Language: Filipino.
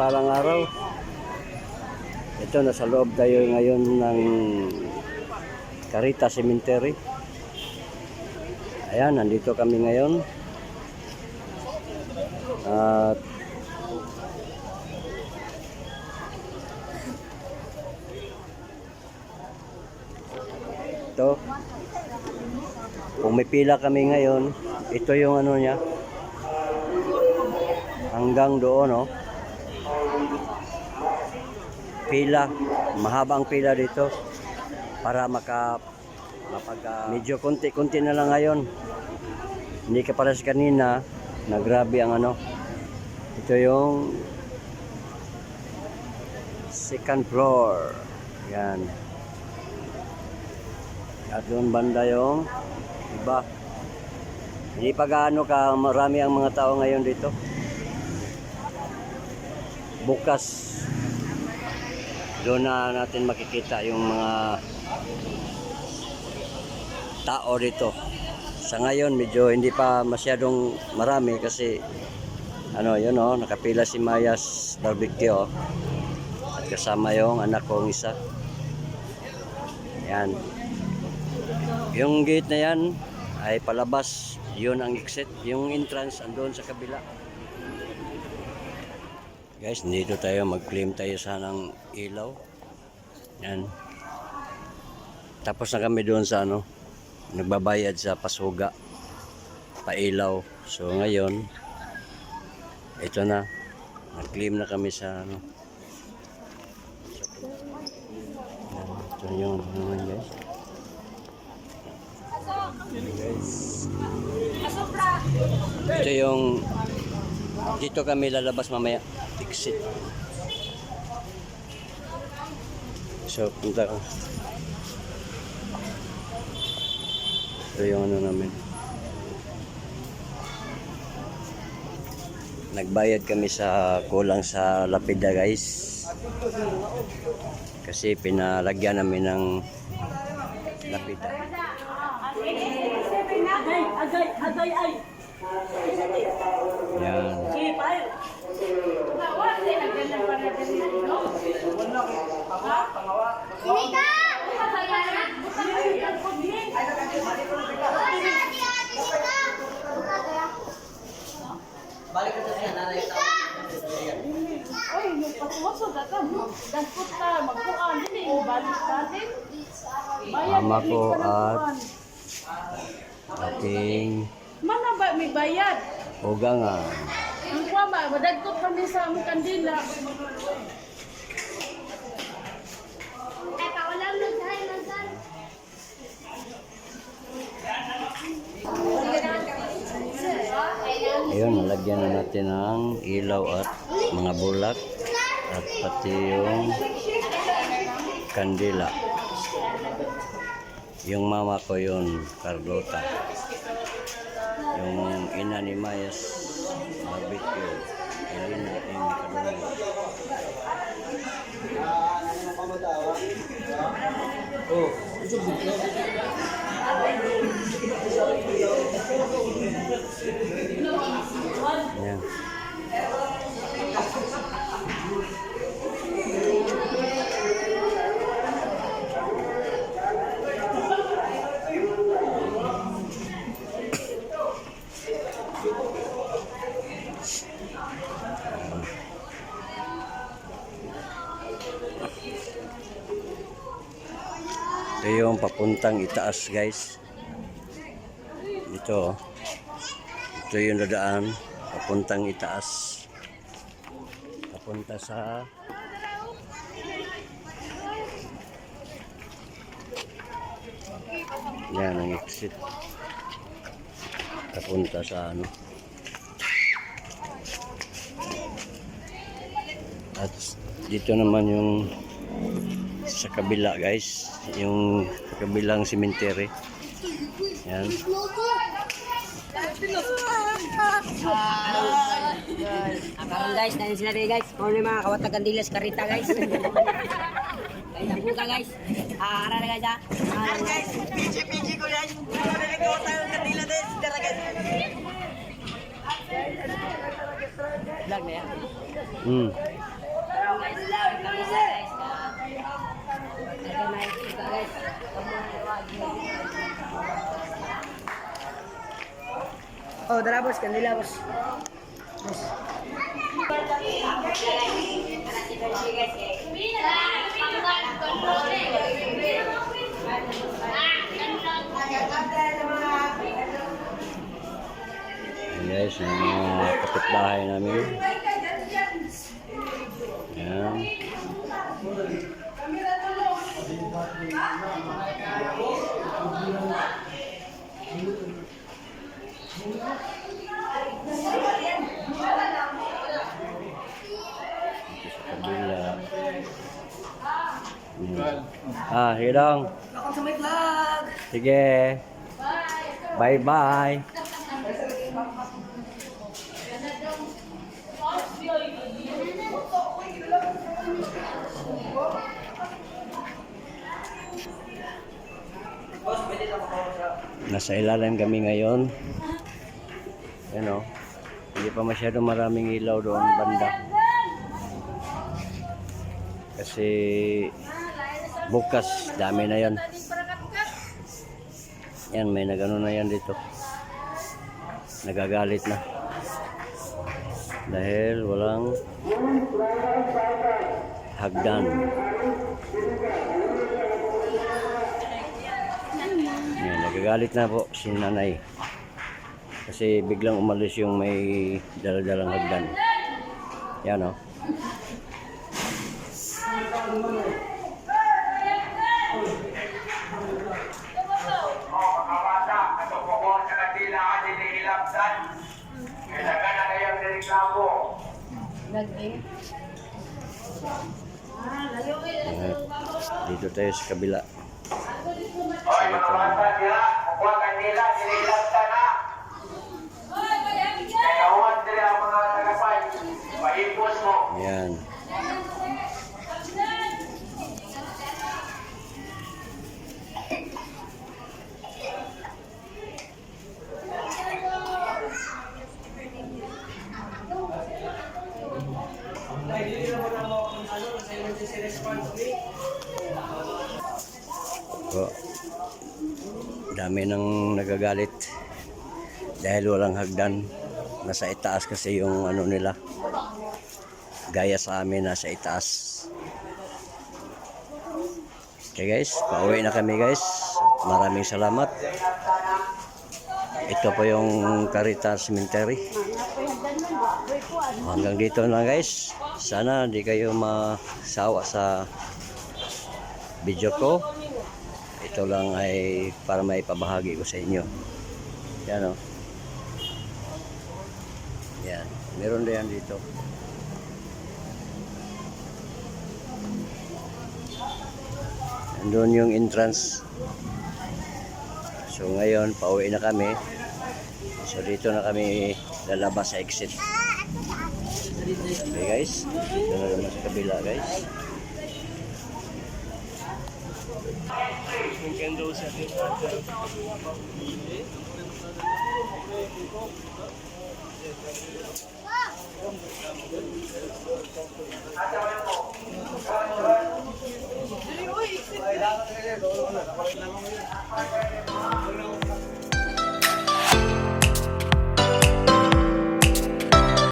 mapagpalang araw. Ito, nasa loob tayo ngayon ng Carita Cemetery. Ayan, nandito kami ngayon. At ito, kung may pila kami ngayon, ito yung ano niya, hanggang doon, no? Pila, mahaba ang pila dito para medyo konti-konti na lang ngayon. Hindi ka pares kanina na grabe ang ano. Ito yung second floor. Yan. At doon banda yung iba. Hindi pa gaano ka marami ang mga tao ngayon dito. Bukas doon na natin makikita yung mga tao dito. Sa ngayon medyo hindi pa masyadong marami kasi ano yun, oh, nakapila si Mayas Barbecue, oh. At kasama yung anak kong isa. Yan. Yung gate na yan ay palabas, yun ang exit. Yung entrance andun sa kabila. Guys, dito tayo, mag-claim tayo sanang ilaw. Yan. Tapos na kami doon sa ano, nagbabayad sa pasuga, pailaw. So ngayon, ito na, nag-claim na kami sa ano. Ito yung naman guys. Ito yung, dito kami lalabas mamaya. Exit. So, punta ko. Ito yung ano namin. Nagbayad kami sa kulang sa lapida guys. Kasi pinalagyan namin ng lapida. Yan. Balik ka sa nanay ito. Ay, yung patuwaso data mo. Dapat ka magkuhan din eh. Balik natin. Mama ko at ating Mana ba may bayad? ugangan. Ang kuha ba, madagkot kami sa among kandila. Ay, pawalang nagsahay ng sal. Ayun, nalagyan na natin ng ilaw at mga bulak at pati yung kandila. Yung mama ko yun, Carlota. Yung ina ni Mayas Barbecue, Elena M. Cadongo. Oh, Yan. Ito yung papuntang itaas guys. Ito yung dadaan papuntang itaas, papunta sa yan ang exit, papunta sa ano. At dito naman yung sa kabila guys, yung kabilang cemetery. Yan. Karon guys, dahil sila rin guys. Kung mga kawatag kandilas Carita guys. Guys, ang buka guys. Ara na guys ha. Ara guys. PG ko guys. Nagagawa tayo ng kandila din. Tara guys. Vlog na yan. guys. Oh, dala boss, kandila boss. Ayan guys, yung mga kapitbahay namin. Ayan. Dito sa kabila. Sige dong. Welcome sa my vlog! Sige. Bye-bye. Nasa ilalim kami ngayon. Ano? Hindi pa masyado maraming ilaw doon banda. Kasi bukas dami na yan. Yan, may nagano na yan dito. Nagagalit na. Dahil walang hagdan. Yan, nagagalit na po si nanay. Kasi biglang umalis yung may daladalang hagdan. Yan o. Dito tayo sa kabila. Sige po. Yan. Po. Dami nang nagagalit dahil walang hagdan. Nasa itaas kasi yung ano nila. Gaya sa amin nasa itaas. Okay guys, pauwi na kami guys. Maraming salamat. Ito po yung Carita Cemetery. Hanggang dito na guys. Sana di kayo masawa sa video ko. Ito lang ay para may pabahagi ko sa inyo. Yan o. Yan. Meron din yan dito. Nandun yung entrance. So ngayon, pauwi na kami. So dito na kami lalabas sa exit. Okay guys, dito na naman sa kabila guys. Uy, exit!